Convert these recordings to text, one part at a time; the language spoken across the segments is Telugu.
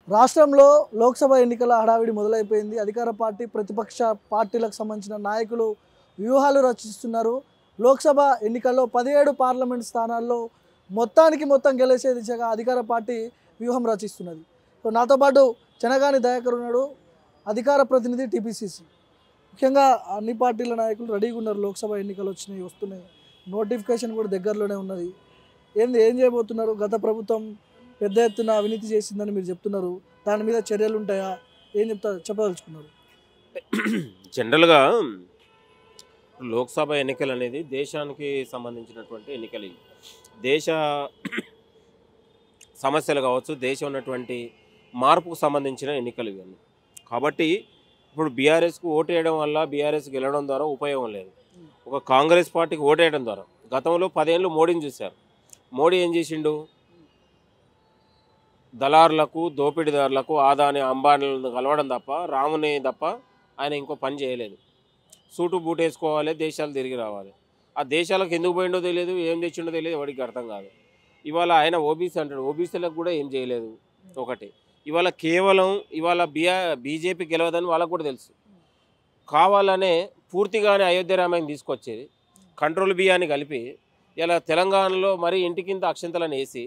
రాష్ట్రంలో లోక్సభ ఎన్నికల హడావిడి మొదలైపోయింది. అధికార పార్టీ, ప్రతిపక్ష పార్టీలకు సంబంధించిన నాయకులు వ్యూహాలు రచిస్తున్నారు. లోక్సభ ఎన్నికల్లో 17 పార్లమెంట్ స్థానాల్లో మొత్తం గెలిచే దిశగా అధికార పార్టీ వ్యూహం రచిస్తున్నది. సో నాతో పాటు చెనగాని దయాకర్ ఉన్నాడు, అధికార ప్రతినిధి టీపీసీసీ. ముఖ్యంగా అన్ని పార్టీల నాయకులు రెడీగా ఉన్నారు. లోక్సభ ఎన్నికలు వస్తున్నాయి, నోటిఫికేషన్ కూడా దగ్గరలోనే ఉన్నది. ఏం చేయబోతున్నారు? గత ప్రభుత్వం పెద్ద ఎత్తున అవినీతి చేసిందని మీరు చెప్తున్నారు. దాని మీద చర్యలు ఉంటాయా? ఏం చెప్పదలుచుకున్నారు? జనరల్గా లోక్సభ ఎన్నికలు అనేది దేశానికి సంబంధించినటువంటి ఎన్నికలు. దేశ సమస్యలు కావచ్చు, దేశం ఉన్నటువంటి మార్పుకు సంబంధించిన ఎన్నికలు ఇవన్నీ. కాబట్టి ఇప్పుడు బీఆర్ఎస్కు ఓటు వేయడం వల్ల బీఆర్ఎస్ గెలవడం ద్వారా ఉపయోగం లేదు. ఒక కాంగ్రెస్ పార్టీకి ఓటు వేయడం ద్వారా గతంలో 10 ఏళ్ళు మోడీని చూశారు. మోడీ ఏం చేసిండు? దళారులకు, దోపిడీదారులకు, ఆదాని అంబానీలను కలవడం తప్ప, రాముని తప్ప ఆయన ఇంకో పని చేయలేదు. సూటు బూట్ వేసుకోవాలి, దేశాలు తిరిగి రావాలి. ఆ దేశాలకు ఎందుకు పోయిండో తెలియదు, ఏం తెచ్చిండో తెలియదు, ఎవరికి అర్థం కాదు. ఇవాళ ఆయన ఓబీసీ అంటాడు, ఓబీసీలకు కూడా ఏం చేయలేదు. ఒకటి ఇవాళ కేవలం బీజేపీ గెలవదని వాళ్ళకు కూడా తెలుసు. కావాలనే పూర్తిగానే అయోధ్య రామాయణం తీసుకొచ్చేది, కంట్రోల్ బియ్యాన్ని కలిపి ఇలా తెలంగాణలో మరీ ఇంటికింత అక్షంతలను వేసి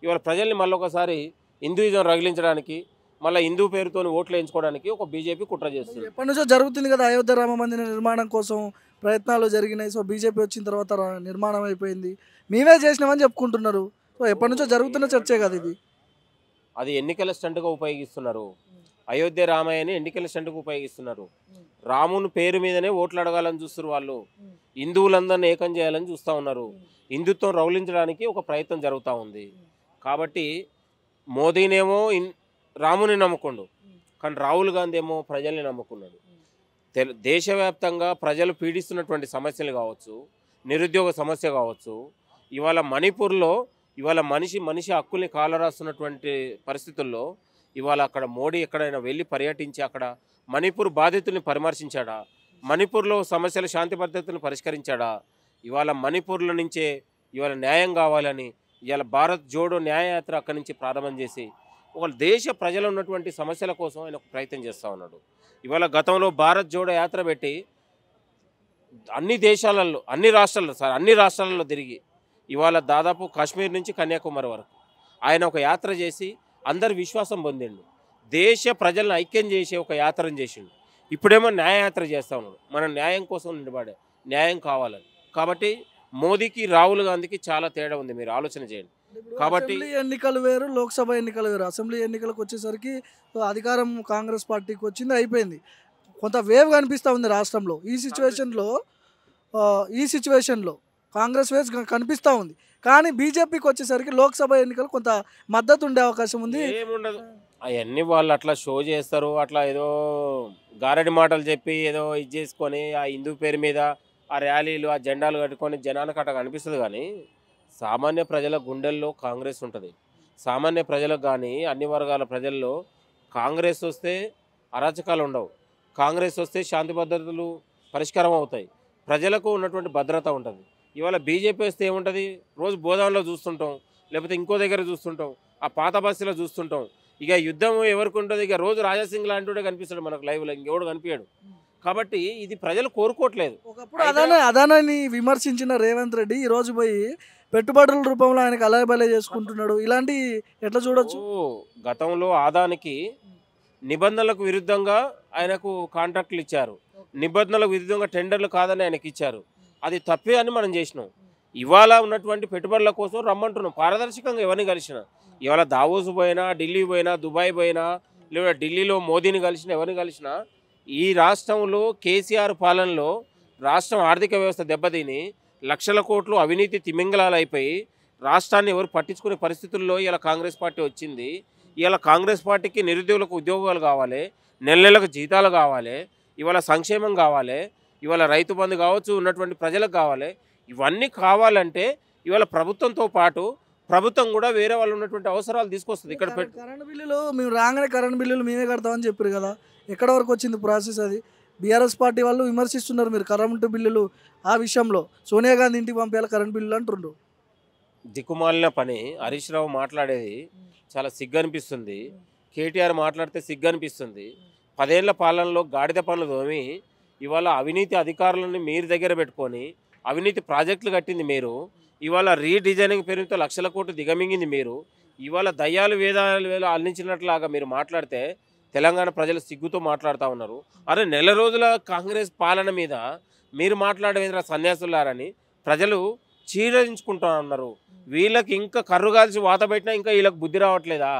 ఇవాళ ప్రజల్ని మళ్ళొకసారి హిందూయిజం రగిలించడానికి, మళ్ళీ హిందూ పేరుతో ఓట్లు వేయించుకోవడానికి ఒక బీజేపీ కుట్ర చేస్తుంది. ఎప్పటి నుంచో జరుగుతుంది కదా అయోధ్య రామ మందిర నిర్మాణం కోసం ప్రయత్నాలు జరిగినాయి. సో బీజేపీ వచ్చిన తర్వాత నిర్మాణం అయిపోయింది, మేమే చేసినామని చెప్పుకుంటున్నారు. సో ఎప్పటి నుంచో జరుగుతున్న చర్చే కదా ఇది. అది ఎన్నికల స్టంట్గా ఉపయోగిస్తున్నారు. అయోధ్య రామాయణని ఎన్నికల స్టంట్గా ఉపయోగిస్తున్నారు. రాముని పేరు మీదనే ఓట్లు అడగాలని చూస్తున్నారు వాళ్ళు. హిందువులందరినీ ఏకం చేయాలని చూస్తూ ఉన్నారు. హిందుత్వం రౌలించడానికి ఒక ప్రయత్నం జరుగుతూ ఉంది. కాబట్టి మోదీనేమో రాముని నమ్ముకుండు, కానీ రాహుల్ గాంధీ ఏమో ప్రజల్ని నమ్ముకున్నాడు. దేశవ్యాప్తంగా ప్రజలు పీడిస్తున్నటువంటి సమస్యలు కావచ్చు, నిరుద్యోగ సమస్య కావచ్చు, ఇవాళ మణిపూర్లో ఇవాళ మనిషి హక్కుల్ని కాలరాస్తున్నటువంటి పరిస్థితుల్లో ఇవాళ అక్కడ మోడీ ఎక్కడైనా వెళ్ళి పర్యటించి అక్కడ మణిపూర్ బాధితుల్ని పరామర్శించాడా? మణిపూర్లో సమస్యల శాంతి భద్రతలను పరిష్కరించాడా? ఇవాళ మణిపూర్లో నుంచే ఇవాళ న్యాయం కావాలని ఇవాళ భారత్ జోడో న్యాయయాత్ర అక్కడి నుంచి ప్రారంభం చేసి ఒక దేశ ప్రజలు ఉన్నటువంటి సమస్యల కోసం ఆయన ప్రయత్నం చేస్తూ ఉన్నాడు. ఇవాళ గతంలో భారత్ జోడో యాత్ర పెట్టి అన్ని దేశాలలో, అన్ని రాష్ట్రాలలో తిరిగి ఇవాళ దాదాపు కాశ్మీర్ నుంచి కన్యాకుమారి వరకు ఆయన ఒక యాత్ర చేసి అందరి విశ్వాసం పొందిండు. దేశ ప్రజలను ఐక్యం చేసే ఒక యాత్రను చేసిండు. ఇప్పుడేమో న్యాయయాత్ర చేస్తూ ఉన్నాడు. మనం న్యాయం కోసం నిలబడే, న్యాయం కావాలని. కాబట్టి మోదీకి, రాహుల్ గాంధీకి చాలా తేడా ఉంది, మీరు ఆలోచన చేయండి. కాబట్టి ఎన్నికలు వేరు, లోక్సభ ఎన్నికలు వేరు. అసెంబ్లీ ఎన్నికలకు వచ్చేసరికి అధికారం కాంగ్రెస్ పార్టీకి వచ్చింది, అయిపోయింది. కొంత వేవ్ కనిపిస్తూ ఉంది రాష్ట్రంలో. ఈ సిచ్యువేషన్లో కాంగ్రెస్ వేవ్ కనిపిస్తూ ఉంది. కానీ బీజేపీకి వచ్చేసరికి లోక్సభ ఎన్నికలు కొంత మద్దతు ఉండే అవకాశం ఉంది. ఏముండదు, అవన్నీ వాళ్ళు అట్లా షో చేస్తారు. అట్లా ఏదో గారడి మాటలు చెప్పి ఏదో ఇది చేసుకొని ఆ హిందూ పేరు మీద ఆ ర్యాలీలు, ఆ జెండాలు కట్టుకొని జనానికి అట్లా కనిపిస్తుంది. కానీ సామాన్య ప్రజల గుండెల్లో కాంగ్రెస్ ఉంటుంది. సామాన్య ప్రజలకు కానీ అన్ని వర్గాల ప్రజల్లో కాంగ్రెస్ వస్తే అరాచకాలు ఉండవు, కాంగ్రెస్ వస్తే శాంతి భద్రతలు పరిష్కారం అవుతాయి, ప్రజలకు ఉన్నటువంటి భద్రత ఉంటుంది. ఇవాళ బీజేపీ వస్తే ఏముంటుంది? రోజు బోధాన్లో చూస్తుంటాం, లేకపోతే ఇంకో దగ్గర చూస్తుంటాం, ఆ పాత బస్సులో చూస్తుంటాం. ఇక యుద్ధం ఎవరికి ఉంటుంది? ఇక రోజు రాజాసింగ్ లాంటివాడే కనిపిస్తాడు మనకు లైవ్లో, ఇంకెవడు కనిపించాడు. కాబట్టి ఇది ప్రజలు కోరుకోవట్లేదు. ఒకప్పుడు అదానాన్ని విమర్శించిన రేవంత్ రెడ్డి ఈరోజు పోయి పెట్టుబడుల రూపంలో ఆయనకు అలయబలే చేసుకుంటున్నాడు. ఇలాంటి ఎట్లా చూడొచ్చు? గతంలో ఆదానికి నిబంధనలకు విరుద్ధంగా ఆయనకు కాంట్రాక్టులు ఇచ్చారు, నిబంధనలకు విరుద్ధంగా టెండర్లు కాదని ఆయనకి ఇచ్చారు. అది తప్పే అని మనం చేసినాం. ఇవాళ ఉన్నటువంటి పెట్టుబడుల కోసం రమ్మంటున్నాం పారదర్శకంగా. ఎవరిని కలిసినా ఇవాళ దావోస్ పోయినా, ఢిల్లీ పోయినా, దుబాయ్ పోయినా, లేదా ఢిల్లీలో మోదీని కలిసినా, ఎవరిని కలిసినా ఈ రాష్ట్రంలో కేసీఆర్ పాలనలో రాష్ట్రం ఆర్థిక వ్యవస్థ దెబ్బతిని లక్షల కోట్లు అవినీతి తిమింగలాలు అయిపోయి రాష్ట్రాన్ని ఎవరు పట్టించుకునే పరిస్థితుల్లో ఇలా కాంగ్రెస్ పార్టీ వచ్చింది. ఇవాళ కాంగ్రెస్ పార్టీకి నిరుద్యోగులకు ఉద్యోగాలు కావాలి, నెలకు జీతాలు కావాలి, ఇవాళ సంక్షేమం కావాలి, ఇవాళ రైతు బంధు కావచ్చు, ఉన్నటువంటి ప్రజలకు కావాలి. ఇవన్నీ కావాలంటే ఇవాళ ప్రభుత్వంతో పాటు ప్రభుత్వం కూడా వేరే వాళ్ళు ఉన్నటువంటి అవసరాలు తీసుకొస్తుంది. ఇక్కడ కరెంట్ బిల్లులు మేము రాగానే కరెంట్ బిల్లులు మేమే కడతామని చెప్పారు కదా, ఎక్కడ వరకు వచ్చింది ప్రాసెస్? అది బీఆర్ఎస్ పార్టీ వాళ్ళు విమర్శిస్తున్నారు మీరు కరెంటు బిల్లులు ఆ విషయంలో. సోనియా గాంధీ ఇంటికి పంపేయాలి కరెంట్ బిల్లులు అంటుండ్రు. దిక్కుమాలిన పని హరీష్ రావు మాట్లాడేది చాలా సిగ్గు అనిపిస్తుంది. కేటీఆర్ మాట్లాడితే సిగ్గు అనిపిస్తుంది. 10 ఏళ్ల పాలనలో గాడిద పనులు తోమి ఇవాళ అవినీతి అధికారులని మీరు దగ్గర పెట్టుకొని అవినీతి ప్రాజెక్టులు కట్టింది మీరు. ఇవాళ రీడిజైనింగ్ పేరుతో లక్షల కోట్లు దిగమింగింది మీరు. ఇవాళ దయ్యాలు వేదాలు అందించినట్లాగా మీరు మాట్లాడితే తెలంగాణ ప్రజలు సిగ్గుతో మాట్లాడుతూ ఉన్నారు. అరే నెల రోజుల కాంగ్రెస్ పాలన మీద మీరు మాట్లాడేంద్ర సన్యాసులారని ప్రజలు చీరించుకుంటూ ఉన్నారు. వీళ్ళకి ఇంకా కర్రు కాల్చి వాత పెట్టినా ఇంకా వీళ్ళకి బుద్ధి రావట్లేదా?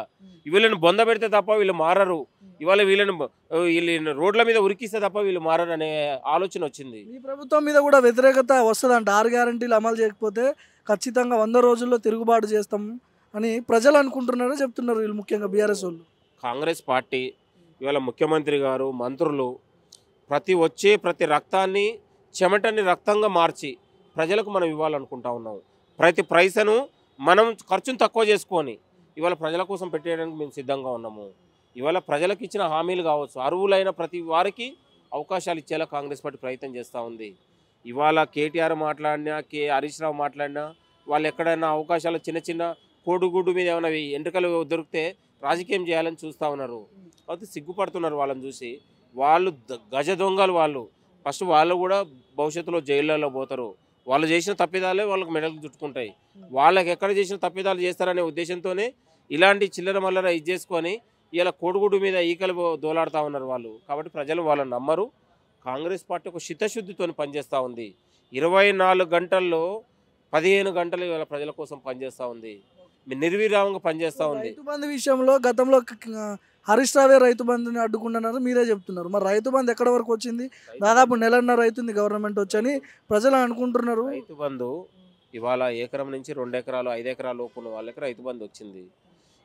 వీళ్ళని బొంద పెడితే తప్ప వీళ్ళు మారరు. ఇవాళ వీళ్ళని రోడ్ల మీద ఉరికిస్తే తప్ప వీళ్ళు మారరు అనే ఆలోచన వచ్చింది. ఈ ప్రభుత్వం మీద కూడా వ్యతిరేకత వస్తుందంట. 6 గ్యారెంటీలు అమలు చేయకపోతే ఖచ్చితంగా 100 రోజుల్లో తిరుగుబాటు చేస్తాం అని ప్రజలు అనుకుంటున్నారని చెప్తున్నారు వీళ్ళు, ముఖ్యంగా బీఆర్ఎస్ వాళ్ళు. కాంగ్రెస్ పార్టీ ఇవాళ ముఖ్యమంత్రి గారు, మంత్రులు ప్రతి రక్తాన్ని చెమటని రక్తంగా మార్చి ప్రజలకు మనం ఇవ్వాలనుకుంటా ఉన్నాం. ప్రతి పైసను మనం ఖర్చును తక్కువ చేసుకొని ఇవాళ ప్రజల కోసం పెట్టేయడానికి మేము సిద్ధంగా ఉన్నాము. ఇవాళ ప్రజలకు ఇచ్చిన హామీలు కావచ్చు, అర్హులైన ప్రతి వారికి అవకాశాలు ఇచ్చేలా కాంగ్రెస్ పార్టీ ప్రయత్నం చేస్తూ ఉంది. ఇవాళ కేటీఆర్ మాట్లాడినా, హరీష్ రావు మాట్లాడినా వాళ్ళు ఎక్కడైనా అవకాశాలు చిన్న కోడుగుడ్డు మీద ఏమైనా ఎంట్రుకలు దొరికితే రాజకీయం చేయాలని చూస్తూ ఉన్నారు. కాబట్టి సిగ్గుపడుతున్నారు వాళ్ళని చూసి. వాళ్ళు గజ దొంగలు. ఫస్ట్ వాళ్ళు కూడా భవిష్యత్తులో జైళ్ళలో పోతారు. వాళ్ళు చేసిన తప్పిదాలే వాళ్ళకి మెడలు చుట్టుకుంటాయి. వాళ్ళకి ఎక్కడ చేసిన తప్పిదాలు చేస్తారనే ఉద్దేశంతోనే ఇలాంటి చిల్లర మల్లర ఇది చేసుకొని ఇలా కోడిగుడ్డు మీద ఈకలు దోలాడుతూ ఉన్నారు వాళ్ళు. కాబట్టి ప్రజలు వాళ్ళని నమ్మరు. కాంగ్రెస్ పార్టీ ఒక చిత్తశుద్ధితో పనిచేస్తూ ఉంది. 24 గంటల్లో 15 గంటలు ఇవాళ ప్రజల కోసం పనిచేస్తూ ఉంది. నిర్విరామంగా పనిచేస్తూ ఉంది. రైతు బంధు విషయంలో గతంలో హరీష్ రావే రైతు బంధుని అడ్డుకున్నారు, మీరే చెప్తున్నారు. మరి రైతు బంధు ఎక్కడ వరకు వచ్చింది? దాదాపు నెలన్నర అవుతుంది గవర్నమెంట్ వచ్చని ప్రజలు అనుకుంటున్నారు. రైతు బంధు ఇవాళ ఎకరం నుంచి 2 ఎకరాలు 5 ఎకరాల లోపు ఉన్న వాళ్ళకి రైతు బంధు వచ్చింది.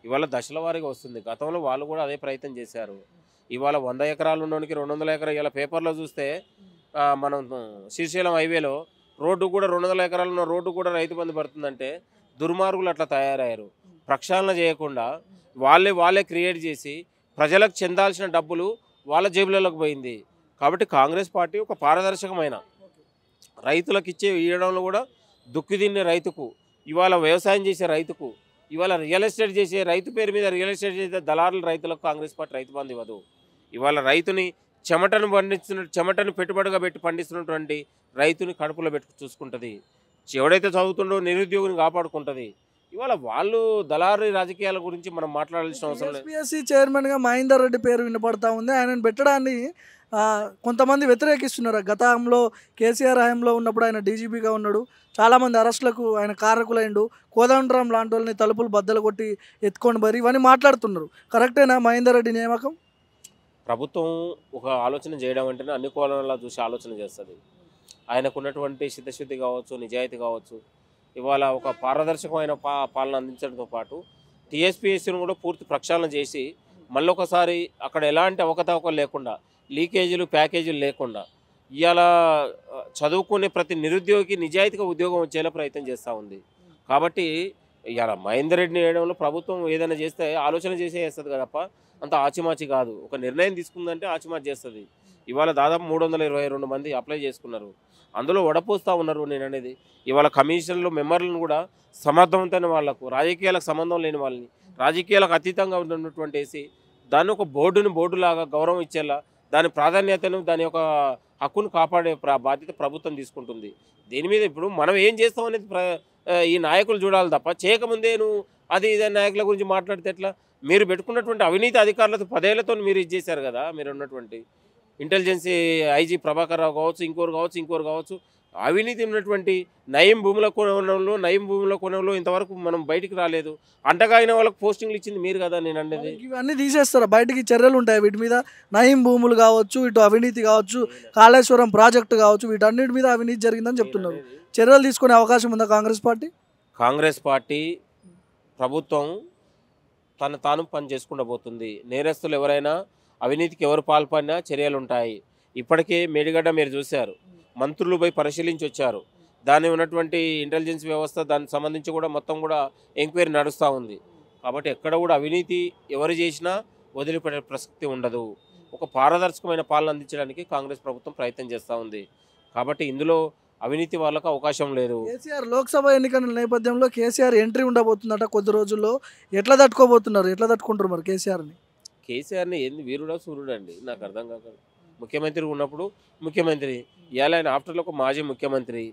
ఇవాళ దశల వారీగా వస్తుంది. గతంలో వాళ్ళు కూడా అదే ప్రయత్నం చేశారు. ఇవాళ 100 ఎకరాలు ఉన్నోనికి 200 ఎకరాలు ఇలా పేపర్లో చూస్తే మనం శ్రీశైలం హైవేలో రోడ్డు కూడా 200 ఎకరాలు ఉన్న రోడ్డు కూడా రైతు బంధు పడుతుందంటే దుర్మార్గులు అట్లా తయారయ్యారు. ప్రక్షాళన చేయకుండా వాళ్ళే క్రియేట్ చేసి ప్రజలకు చెందాల్సిన డబ్బులు వాళ్ళ జేబులలోకి పోయింది. కాబట్టి కాంగ్రెస్ పార్టీ ఒక పారదర్శకమైన రైతులకు ఇవ్వడంలో కూడా దుక్కి రైతుకు, ఇవాళ వ్యవసాయం చేసే రైతుకు, ఇవాళ రియల్ ఎస్టేట్ చేసే రైతు పేరు మీద రియల్ ఎస్టేట్ చేసే దళారుల రైతులకు కాంగ్రెస్ పార్టీ రైతు బంధు ఇవ్వదు. ఇవాళ రైతుని చెమటను పెట్టుబడిగా పెట్టి పండిస్తున్నటువంటి రైతుని కడుపులో పెట్టుకు చూసుకుంటుంది. ఎవడైతే చదువుతుండో నిరుద్యోగిని కాపాడుకుంటుంది. ఇవాళ వాళ్ళు దళారీ రాజకీయాల గురించి మనం మాట్లాడాల్సిన అవసరం లేదు. టీఎస్పీఎస్సీ చైర్మన్గా మహేందర్ రెడ్డి పేరు వినపడతా ఉంది. ఆయనను పెట్టడాన్ని కొంతమంది వ్యతిరేకిస్తున్నారు. గతంలో కేసీఆర్ హయాంలో ఉన్నప్పుడు ఆయన డీజీపీగా ఉన్నాడు. చాలామంది అరెస్టులకు ఆయన కారకులైండు. కోదండరాం లాంటి వాళ్ళని తలుపులు బద్దలు కొట్టి ఎత్తుకొని మరి ఇవన్నీ మాట్లాడుతున్నారు. కరెక్టేనా మహేందర్ రెడ్డి నియామకం? ప్రభుత్వం ఒక ఆలోచన చేయడం అంటేనే అన్ని కోణాలలో చూసి ఆలోచన చేస్తుంది. ఆయనకు ఉన్నటువంటి చిత్తశుద్ధి కావచ్చు, నిజాయితీ కావచ్చు, ఇవాళ ఒక పారదర్శకమైన పాలన అందించడంతో పాటు టీఎస్పీఎస్సీని కూడా పూర్తి ప్రక్షాళన చేసి మళ్ళొకసారి అక్కడ ఎలాంటి అవకతవకలు లేకుండా, లీకేజీలు ప్యాకేజీలు లేకుండా ఇవాళ చదువుకునే ప్రతి నిరుద్యోగికి నిజాయితీగా ఉద్యోగం వచ్చేలా ప్రయత్నం చేస్తూ ఉంది. కాబట్టి ఇవాళ మహేందర్ రెడ్డిని వేయడంలో ప్రభుత్వం ఏదైనా చేస్తే ఆలోచన చేస్తుంది కదప్ప, అంత ఆచిమాచి కాదు. ఒక నిర్ణయం తీసుకుందంటే ఆచిమాచి చేస్తుంది. ఇవాళ దాదాపు 322 మంది అప్లై చేసుకున్నారు. అందులో వడపోస్తూ ఉన్నారు. నేను అనేది ఇవాళ కమిషన్లో మెంబర్లను కూడా సమర్థవంతమైన వాళ్లకు, రాజకీయాలకు సంబంధం లేని వాళ్ళని, రాజకీయాలకు అతీతంగా ఉన్నటువంటి వేసి దాన్ని ఒక బోర్డులాగా గౌరవం ఇచ్చేలా దాని ప్రాధాన్యతను, దాని యొక్క హక్కును కాపాడే బాధ్యత ప్రభుత్వం తీసుకుంటుంది. దీని మీద ఇప్పుడు మనం ఏం చేస్తాం అనేది ఈ నాయకులు చూడాలి తప్ప, చేయకముందే నువ్వు అది ఇదే నాయకుల గురించి మాట్లాడితే ఎట్లా? మీరు పెట్టుకున్నటువంటి అవినీతి అధికారులతో 10 ఏళ్లతో మీరు ఇది చేశారు కదా. మీరు ఉన్నటువంటి ఇంటెలిజెన్సీ ఐజీ ప్రభాకర్ రావు కావచ్చు, ఇంకోరు కావచ్చు, అవినీతి ఉన్నటువంటి నయం భూముల కొనంలో ఇంతవరకు మనం బయటికి రాలేదు. అంటగాయిన వాళ్ళకి పోస్టింగ్లు ఇచ్చింది మీరు కదా. నేను అనేది ఇవన్నీ తీసేస్తారా? బయటికి చర్యలు ఉంటాయి వీటి మీద? నయం భూములు కావచ్చు, ఇటు అవినీతి కావచ్చు, కాళేశ్వరం ప్రాజెక్టు కావచ్చు, వీటన్నిటి మీద అవినీతి జరిగిందని చెప్తున్నారు. చర్యలు తీసుకునే అవకాశం ఉందా కాంగ్రెస్ పార్టీ? ప్రభుత్వం తాను పని చేసుకుంటూ పోతుంది. నేరస్తులు ఎవరైనా, అవినీతికి ఎవరు పాల్పడినా చర్యలు ఉంటాయి. ఇప్పటికే మేడిగడ్డ మీరు చూశారు, మంత్రులు పోయి పరిశీలించి వచ్చారు. దాని ఉన్నటువంటి ఇంటెలిజెన్స్ వ్యవస్థ దానికి సంబంధించి కూడా మొత్తం కూడా ఎంక్వైరీ నడుస్తూ ఉంది. కాబట్టి ఎక్కడ కూడా అవినీతి ఎవరు చేసినా వదిలిపెట్టే ప్రసక్తి ఉండదు. ఒక పారదర్శకమైన పాలన అందించడానికి కాంగ్రెస్ ప్రభుత్వం ప్రయత్నం చేస్తూ ఉంది. కాబట్టి ఇందులో అవినీతి వాళ్ళకు అవకాశం లేదు. కేసీఆర్ లోక్సభ ఎన్నికల నేపథ్యంలో కేసీఆర్ ఎంట్రీ ఉండబోతుందట కొద్ది రోజుల్లో. ఎట్లా తట్టుకుంటారు మరి కేసీఆర్ని? కేసీఆర్ని ఏంది వీరుడా సూర్యుడు అండి నాకు అర్థం కాక. ముఖ్యమంత్రి ఉన్నప్పుడు ముఖ్యమంత్రి, ఇవాళ ఆయన ఆఫ్టర్లో ఒక మాజీ ముఖ్యమంత్రి,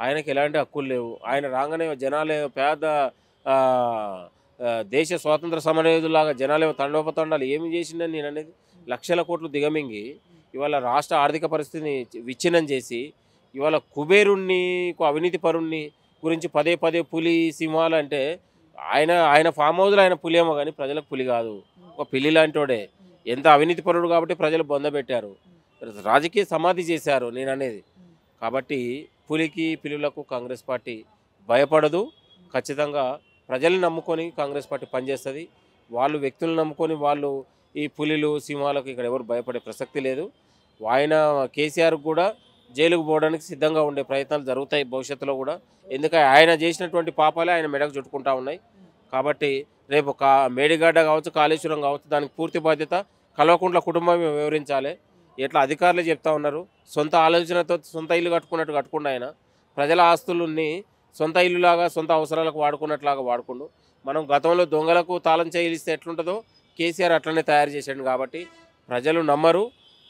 ఆయనకి ఎలాంటి హక్కులు లేవు. ఆయన రాగానే జనాలు పేద ఆ, దేశ స్వాతంత్ర సమరయోధులాగా జనాలు తండోపతండాలు ఏమి చేసిందని నేను అనేది. లక్షల కోట్లు దిగమింగి ఇవాళ రాష్ట్ర ఆర్థిక పరిస్థితిని విచ్ఛిన్నం చేసి ఇవాళ కుబేరుణ్ణి అవినీతి పరుణ్ణి గురించి పదే పదే పులి సింహాలు అంటే ఆయన ఫామ్ హౌస్లో ఆయన పులి ఏమో కానీ ప్రజలకు పులి కాదు, ఒక పిల్లి లాంటోడే. ఎంత అవినీతి పరుడు కాబట్టి ప్రజలు బొందబెట్టారు, రాజకీయ సమాధి చేశారు నేను అనేది. కాబట్టి పులికి పిల్లులకు కాంగ్రెస్ పార్టీ భయపడదు. ఖచ్చితంగా ప్రజల్ని నమ్ముకొని కాంగ్రెస్ పార్టీ పనిచేస్తుంది. వాళ్ళు వ్యక్తులను నమ్ముకొని వాళ్ళు ఈ పులిలు సింహాలకు ఇక్కడ ఎవరు భయపడే ప్రసక్తి లేదు. ఆయన కేసీఆర్ కూడా జైలుకు పోవడానికి సిద్ధంగా ఉండే ప్రయత్నాలు జరుగుతాయి భవిష్యత్తులో కూడా. ఎందుకంటే ఆయన చేసినటువంటి పాపాలే ఆయన మెడకు చుట్టుకుంటా ఉన్నాయి. కాబట్టి రేపు మేడిగడ్డ కావచ్చు, కాళేశ్వరం కావచ్చు, దానికి పూర్తి బాధ్యత కల్వకుంట్ల కుటుంబం వివరించాలి. ఎట్లా అధికారులు చెప్తా ఉన్నారు, సొంత ఆలోచనతో సొంత ఇల్లు కట్టుకున్నట్టు కట్టుకుండా ఆయన ప్రజల ఆస్తులని సొంత ఇల్లులాగా సొంత అవసరాలకు వాడుకున్నట్లాగా వాడుకుండు. మనం గతంలో దొంగలకు తాళం చేయిస్తే ఎట్లుంటుందో కేసీఆర్ అట్లనే తయారు చేశాడు. కాబట్టి ప్రజలు నమ్మరు,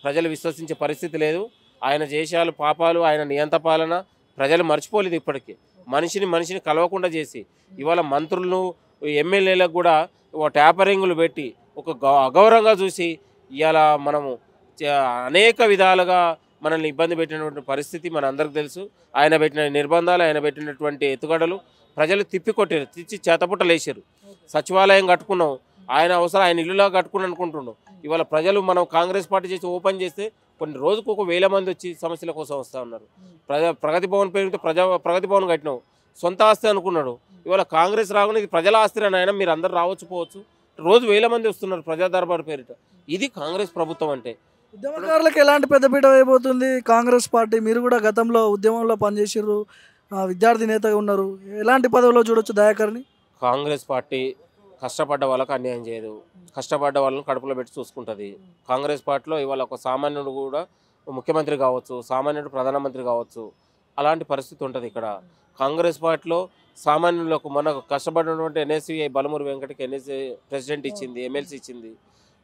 ప్రజలు విశ్వసించే పరిస్థితి లేదు. ఆయన చేశాలు పాపాలు, ఆయన నియంత పాలన ప్రజలు మర్చిపోలేదు. ఇప్పటికీ మనిషిని కలవకుండా చేసి ఇవాళ మంత్రులను ఎమ్మెల్యేలకు కూడా ఒక ట్యాపరింగులు పెట్టి ఒక అగౌరవంగా చూసి ఇవాళ మనము అనేక విధాలుగా మనల్ని ఇబ్బంది పెట్టినటువంటి పరిస్థితి మన అందరికి తెలుసు. ఆయన పెట్టిన నిర్బంధాలు, ఆయన పెట్టినటువంటి ఎత్తుగడలు ప్రజలు తిప్పికొట్టారు, తెచ్చి చేతపుట్టలేసారు. సచివాలయం కట్టుకున్నాం, ఆయన అవసరం ఆయన ఇల్లులా కట్టుకుని అనుకుంటున్నాం. ఇవాళ ప్రజలు మనం కాంగ్రెస్ పార్టీ చేసి ఓపెన్ చేస్తే కొన్ని రోజుకు 1,000 మంది వచ్చి సమస్యల కోసం వస్తూ ఉన్నారు. ప్రగతి భవన్ పేరుతో ప్రగతి భవన్ కట్టినాం, సొంత ఆస్తి అనుకున్నాడు. ఇవాళ కాంగ్రెస్ రాగానే ఇది ప్రజల ఆస్తి అని ఆయన మీరు అందరు రావచ్చు పోవచ్చు, రోజు 1000 మంది వస్తున్నారు ప్రజా దర్బారు పేరిట. ఇది కాంగ్రెస్ ప్రభుత్వం అంటే. ఉద్యమకారులకు ఎలాంటి పెద్దపీట అయిపోతుంది కాంగ్రెస్ పార్టీ? మీరు కూడా గతంలో ఉద్యమంలో పనిచేసారు, విద్యార్థి నేతగా ఉన్నారు. ఎలాంటి పదవిలో చూడొచ్చు దయాకర్ని? కాంగ్రెస్ పార్టీ కష్టపడ్డ వాళ్ళకి అన్యాయం చేయదు, కష్టపడ్డ వాళ్ళని కడుపులో పెట్టి చూసుకుంటుంది. కాంగ్రెస్ పార్టీలో ఇవాళ ఒక సామాన్యుడు కూడా ముఖ్యమంత్రి కావచ్చు, సామాన్యుడు ప్రధానమంత్రి కావచ్చు, అలాంటి పరిస్థితి ఉంటుంది ఇక్కడ. కాంగ్రెస్ పార్టీలో సామాన్యులకు మనకు కష్టపడినటువంటి ఎన్ఎస్సీ బలమూరి వెంకటకి ఎన్ఎస్సీ ప్రెసిడెంట్ ఇచ్చింది, ఎమ్మెల్సీ ఇచ్చింది.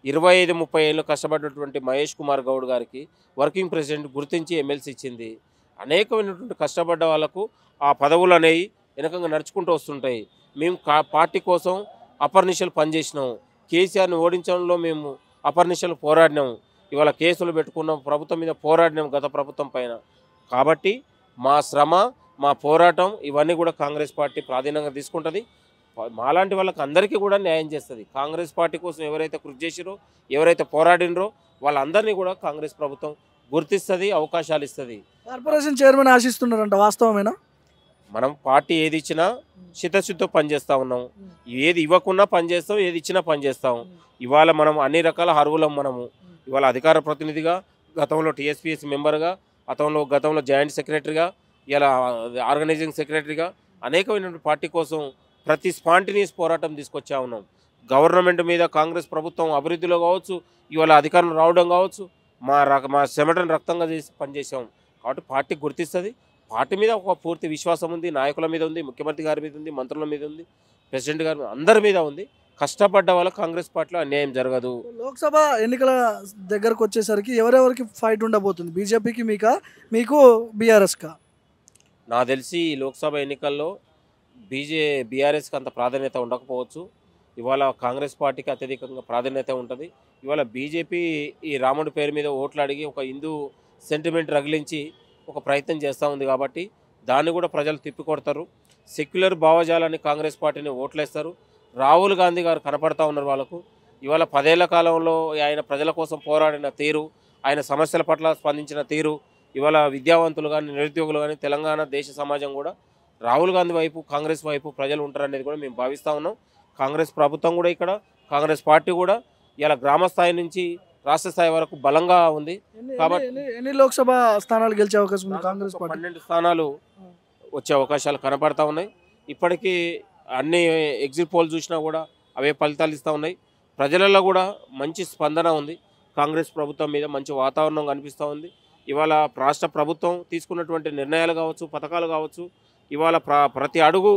25-30 ఏళ్ళు కష్టపడినటువంటి మహేష్ కుమార్ గౌడ్ గారికి వర్కింగ్ ప్రెసిడెంట్ గుర్తించి ఎమ్మెల్సీ ఇచ్చింది. అనేకమైనటువంటి కష్టపడ్డ వాళ్ళకు ఆ పదవులు అనేవి వెనకంగా నడుచుకుంటూ వస్తుంటాయి. మేము పార్టీ కోసం అపర్నిశలు పనిచేసినాం, కేసీఆర్ని ఓడించడంలో మేము అపర్నిశలు పోరాడినాం. ఇవాళ కేసులు పెట్టుకున్నాం, ప్రభుత్వం మీద పోరాడినాం గత ప్రభుత్వం పైన. కాబట్టి మా శ్రమ, మా పోరాటం ఇవన్నీ కూడా కాంగ్రెస్ పార్టీ ప్రాధాన్యంగా తీసుకుంటుంది. మాలాంటి వాళ్ళకి అందరికీ కూడా న్యాయం చేస్తుంది. కాంగ్రెస్ పార్టీ కోసం ఎవరైతే కృషి చేసిరో, ఎవరైతే పోరాడినరో వాళ్ళందరినీ కూడా కాంగ్రెస్ ప్రభుత్వం గుర్తిస్తుంది, అవకాశాలు ఇస్తుంది. కార్పొరేషన్ చైర్మన్ ఆశిస్తున్నారంట, వాస్తవమేనా? మనం పార్టీ ఏది ఇచ్చినా చిత్తశుద్ధితో పనిచేస్తూ ఉన్నాం. ఏది ఇవ్వకున్నా పనిచేస్తాం, ఏది ఇచ్చినా పనిచేస్తాం. ఇవాళ మనం అన్ని రకాల అర్హులం. మనము ఇవాళ అధికార ప్రతినిధిగా, గతంలో టీఎస్పీఎస్ మెంబర్గా, గతంలో జాయింట్ సెక్రటరీగా, ఇలా ఆర్గనైజింగ్ సెక్రటరీగా అనేకమైనటువంటి పార్టీ కోసం ప్రతి స్పాంటినియస్ పోరాటం తీసుకొచ్చా ఉన్నాం. గవర్నమెంట్ మీద కాంగ్రెస్ ప్రభుత్వం అభివృద్ధిలో కావచ్చు, ఇవాళ అధికారం రావడం కావచ్చు, మా చెమటను రక్తంగా చేసి పనిచేసాం. కాబట్టి పార్టీ గుర్తిస్తుంది. పార్టీ మీద ఒక పూర్తి విశ్వాసం ఉంది, నాయకుల మీద ఉంది, ముఖ్యమంత్రి గారి మీద ఉంది, మంత్రుల మీద ఉంది, ప్రెసిడెంట్ గారి మీద, అందరి మీద ఉంది. కష్టపడ్డ వాళ్ళకి కాంగ్రెస్ పార్టీలో అన్యాయం జరగదు. లోక్సభ ఎన్నికల దగ్గరకు వచ్చేసరికి ఎవరెవరికి ఫైట్ ఉండబోతుంది? బీజేపీకి మీకు బీఆర్ఎస్కా? నాకు తెలిసి ఈ లోక్సభ ఎన్నికల్లో బీఆర్ఎస్కి అంత ప్రాధాన్యత ఉండకపోవచ్చు. ఇవాళ కాంగ్రెస్ పార్టీకి అత్యధికంగా ప్రాధాన్యత ఉంటుంది. ఇవాళ బీజేపీ ఈ రాముడి పేరు మీద ఓట్లు అడిగి ఒక హిందూ సెంటిమెంట్ రగిలించి ఒక ప్రయత్నం చేస్తూ ఉంది. కాబట్టి దాన్ని కూడా ప్రజలు తిప్పికొడతారు. సెక్యులర్ భావజాలాన్ని కాంగ్రెస్ పార్టీని ఓట్లేస్తారు. రాహుల్ గాంధీ గారు కనపడతా ఉన్నారు వాళ్ళకు. ఇవాళ 10 ఏళ్ల కాలంలో ఆయన ప్రజల కోసం పోరాడిన తీరు, ఆయన సమస్యల పట్ల స్పందించిన తీరు, ఇవాళ విద్యావంతులు కానీ, నిరుద్యోగులు కానీ, తెలంగాణ దేశ సమాజం కూడా రాహుల్ గాంధీ వైపు, కాంగ్రెస్ వైపు ప్రజలు ఉంటారనేది కూడా మేము భావిస్తూ ఉన్నాం. కాంగ్రెస్ ప్రభుత్వం కూడా ఇక్కడ, కాంగ్రెస్ పార్టీ కూడా ఇలా గ్రామ స్థాయి నుంచి రాష్ట్ర స్థాయి వరకు బలంగా ఉంది. కాబట్టి ఎన్ని లోక్సభ స్థానాలు గెలిచే అవకాశం ఉంది కాంగ్రెస్ పార్టీ? 12 స్థానాలు వచ్చే అవకాశాలు కనపడతా ఉన్నాయి. ఇప్పటికీ అన్ని ఎగ్జిట్ పోల్ చూసినా కూడా అవే ఫలితాలు ఇస్తూ ఉన్నాయి. ప్రజలలో కూడా మంచి స్పందన ఉంది. కాంగ్రెస్ ప్రభుత్వం మీద మంచి వాతావరణం కనిపిస్తూ ఉంది. ఇవాళ రాష్ట్ర ప్రభుత్వం తీసుకున్నటువంటి నిర్ణయాలు కావచ్చు, పథకాలు కావచ్చు, ఇవాళ ప్రతి అడుగు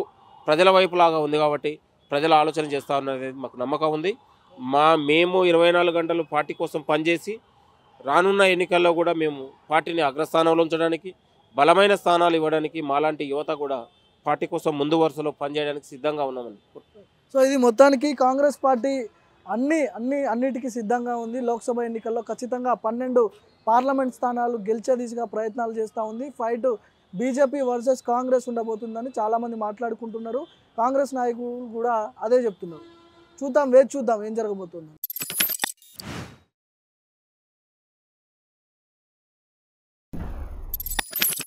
ప్రజల వైపులాగా ఉంది. కాబట్టి ప్రజలు ఆలోచన చేస్తూ ఉన్నది మాకు నమ్మకం ఉంది. మేము 24 గంటలు పార్టీ కోసం పనిచేసి రానున్న ఎన్నికల్లో కూడా మేము పార్టీని అగ్రస్థానంలో ఉంచడానికి బలమైన స్థానాలు ఇవ్వడానికి మాలాంటి యువత కూడా పార్టీ కోసం ముందు వరుసలో పనిచేయడానికి సిద్ధంగా ఉన్నామని. సో ఇది మొత్తానికి కాంగ్రెస్ పార్టీ అన్నిటికీ సిద్ధంగా ఉంది. లోక్సభ ఎన్నికల్లో ఖచ్చితంగా 12 పార్లమెంట్ స్థానాలు గెలిచే దిశగా ప్రయత్నాలు చేస్తూ ఉంది. ఫైట్ బీజేపీ వర్సెస్ కాంగ్రెస్ ఉండబోతుందని చాలామంది మాట్లాడుకుంటున్నారు. కాంగ్రెస్ నాయకులు కూడా అదే చెప్తున్నారు. వేచి చూద్దాం ఏం జరగబోతుంది.